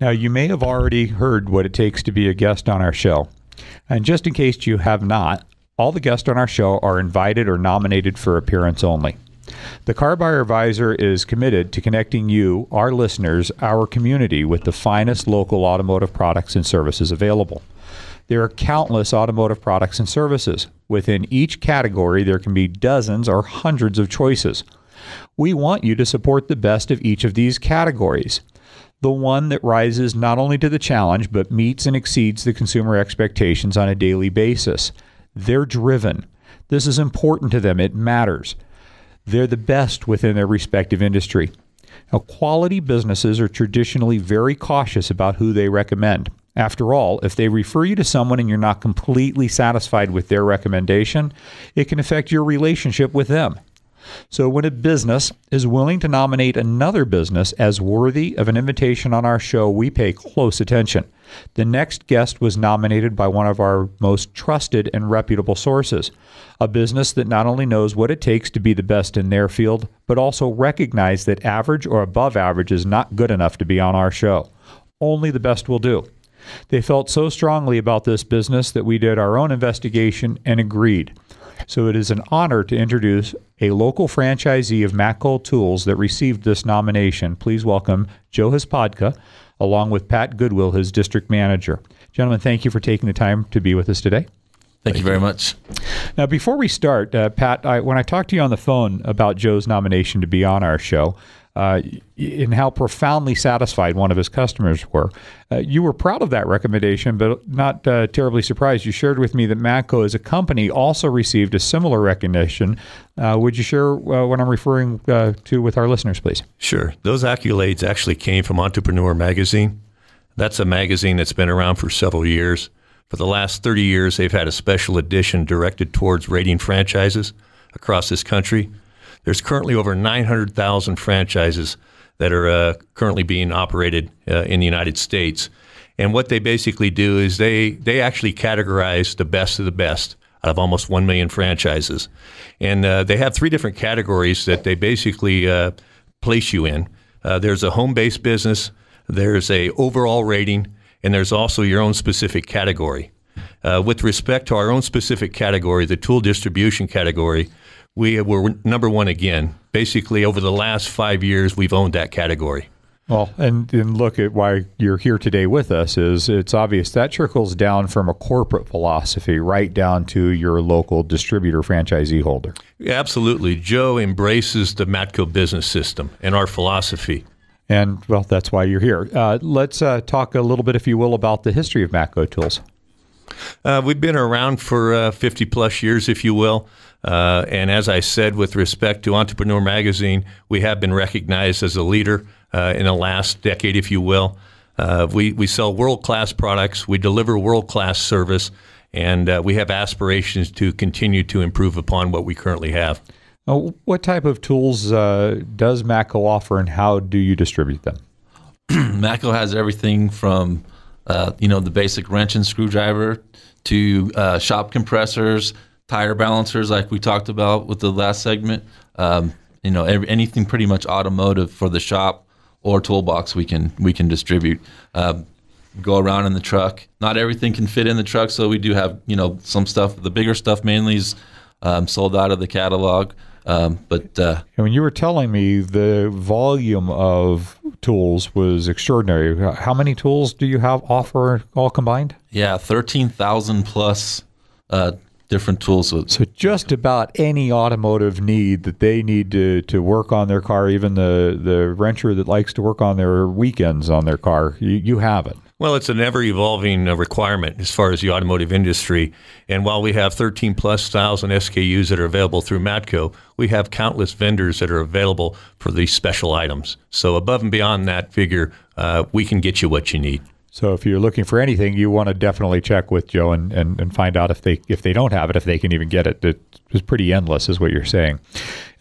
Now, you may have already heard what it takes to be a guest on our show. And just in case you have not, all the guests on our show are invited or nominated for appearance only. The CarBuyer Advisor is committed to connecting you, our listeners, our community, with the finest local automotive products and services available. There are countless automotive products and services. Within each category, there can be dozens or hundreds of choices. We want you to support the best of each of these categories. The one that rises not only to the challenge, but meets and exceeds the consumer expectations on a daily basis. They're driven. This is important to them. It matters. They're the best within their respective industry. Now, quality businesses are traditionally very cautious about who they recommend. After all, if they refer you to someone and you're not completely satisfied with their recommendation, it can affect your relationship with them. So when a business is willing to nominate another business as worthy of an invitation on our show, we pay close attention. The next guest was nominated by one of our most trusted and reputable sources, a business that not only knows what it takes to be the best in their field, but also recognize that average or above average is not good enough to be on our show. Only the best will do. They felt so strongly about this business that we did our own investigation and agreed. So it is an honor to introduce a local franchisee of Matco Tools that received this nomination. Please welcome Joe Hospodka, along with Pat Goodwill, his district manager. Gentlemen, thank you for taking the time to be with us today. Thank you very much. Now, before we start, Pat, when I talked to you on the phone about Joe's nomination to be on our show, and how profoundly satisfied one of his customers were. You were proud of that recommendation, but not terribly surprised. You shared with me that Matco as a company also received a similar recognition. Would you share what I'm referring to with our listeners, please? Sure. Those accolades actually came from Entrepreneur Magazine. That's a magazine that's been around for several years. For the last 30 years, they've had a special edition directed towards rating franchises across this country. There's currently over 900,000 franchises that are currently being operated in the United States. And what they basically do is they actually categorize the best of the best out of almost 1 million franchises. And they have 3 different categories that they basically place you in. There's a home-based business, there's a overall rating, and there's also your own specific category. With respect to our own specific category, the tool distribution category, we were number 1 again. Basically, over the last 5 years, we've owned that category. Well, and look at why you're here today with us is it's obvious that trickles down from a corporate philosophy right down to your local distributor franchisee holder. Yeah, absolutely. Joe embraces the Matco business system and our philosophy. And, well, that's why you're here. Let's talk a little bit, if you will, about the history of Matco Tools. We've been around for 50-plus years, if you will. And as I said, with respect to Entrepreneur Magazine, we have been recognized as a leader in the last decade, if you will. We sell world-class products, we deliver world-class service, and we have aspirations to continue to improve upon what we currently have. What type of tools does Matco offer, and how do you distribute them? Matco has everything from the basic wrench and screwdriver to shop compressors, tire balancers, like we talked about with the last segment. Anything pretty much automotive for the shop or toolbox we can distribute. Go around in the truck. Not everything can fit in the truck, so we do have some stuff. The bigger stuff mainly is sold out of the catalog. But when you were telling me the volume of tools was extraordinary, how many tools do you have offer all combined? Yeah, 13,000 plus different tools. So just about any automotive need that they need to work on their car, even the renter that likes to work on their weekends on their car, you have it. Well, it's an ever-evolving requirement as far as the automotive industry. And while we have 13-plus thousand SKUs that are available through Matco, we have countless vendors that are available for these special items. So above and beyond that figure, we can get you what you need. So if you're looking for anything, you want to definitely check with Joe and find out if they don't have it, if they can even get it. It's pretty endless is what you're saying.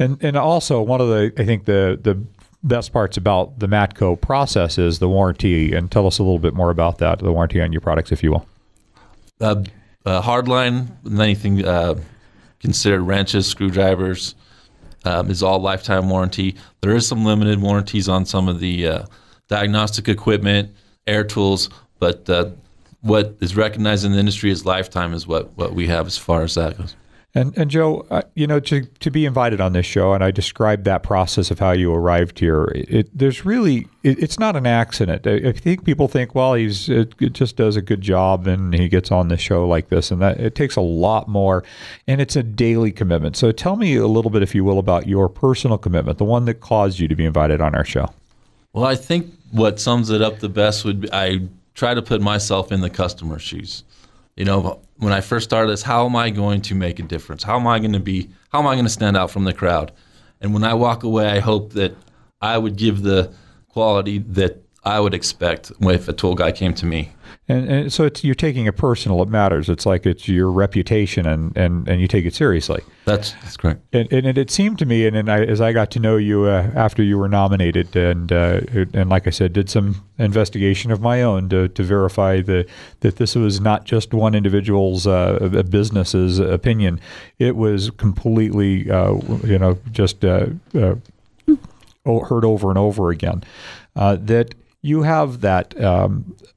And also one of the best parts about the Matco process is the warranty. And tell us a little bit more about that, the warranty on your products, if you will. Hardline, anything considered wrenches, screwdrivers, is all lifetime warranty. There is some limited warranties on some of the diagnostic equipment air tools, but what is recognized in the industry as lifetime is what we have as far as that goes. And Joe, to be invited on this show, and I described that process of how you arrived here. It's not an accident. I think people think, well, he just does a good job and he gets on this show like this, and that it takes a lot more, and it's a daily commitment. So tell me a little bit, if you will, about your personal commitment, the one that caused you to be invited on our show. Well, I think what sums it up the best would be I try to put myself in the customer's shoes. When I first started this, how am I going to make a difference? How am I going to stand out from the crowd? And when I walk away, I hope that I would give the quality that I would expect if a tool guy came to me. And so you're taking it personal. It matters. It's like it's your reputation, and you take it seriously. That's correct. And it seemed to me, as I got to know you after you were nominated, and like I said, did some investigation of my own to verify that this was not just one individual's business's opinion. It was completely, just heard over and over again. That you have that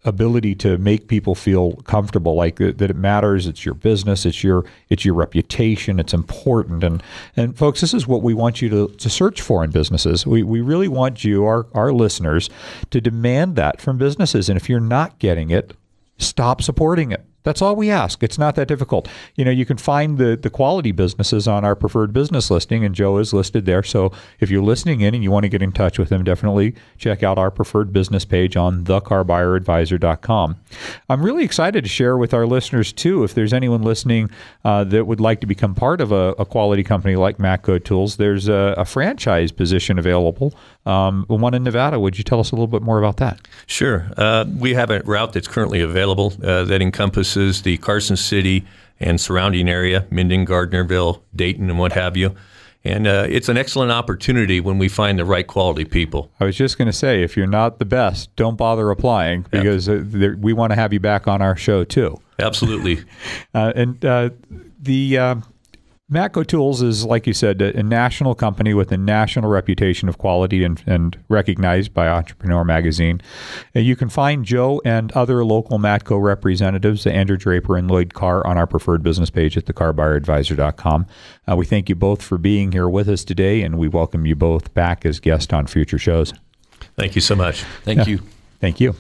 ability to make people feel comfortable, like that it matters. It's your business. It's your reputation. It's important. And folks, this is what we want you to search for in businesses. We really want you, our listeners, to demand that from businesses. And if you're not getting it, stop supporting it. That's all we ask. It's not that difficult. You can find the quality businesses on our preferred business listing, and Joe is listed there. So if you're listening in and you want to get in touch with him, definitely check out our preferred business page on lcarr.com. I'm really excited to share with our listeners, too, if there's anyone listening that would like to become part of a quality company like Matco Tools, there's a franchise position available, one in Nevada. Would you tell us a little bit more about that? Sure. We have a route that's currently available that encompasses the Carson City and surrounding area, Minden, Gardnerville, Dayton, and what have you. And it's an excellent opportunity when we find the right quality people. I was just going to say, if you're not the best, don't bother applying, because we want to have you back on our show too. Absolutely. The Matco Tools is, like you said, a national company with a national reputation of quality and recognized by Entrepreneur Magazine. You can find Joe and other local Matco representatives, Andrew Draper and Lloyd Car, on our preferred business page at thecarbuyerinvestor.com. We thank you both for being here with us today, and we welcome you both back as guests on future shows. Thank you so much. Thank you. Thank you.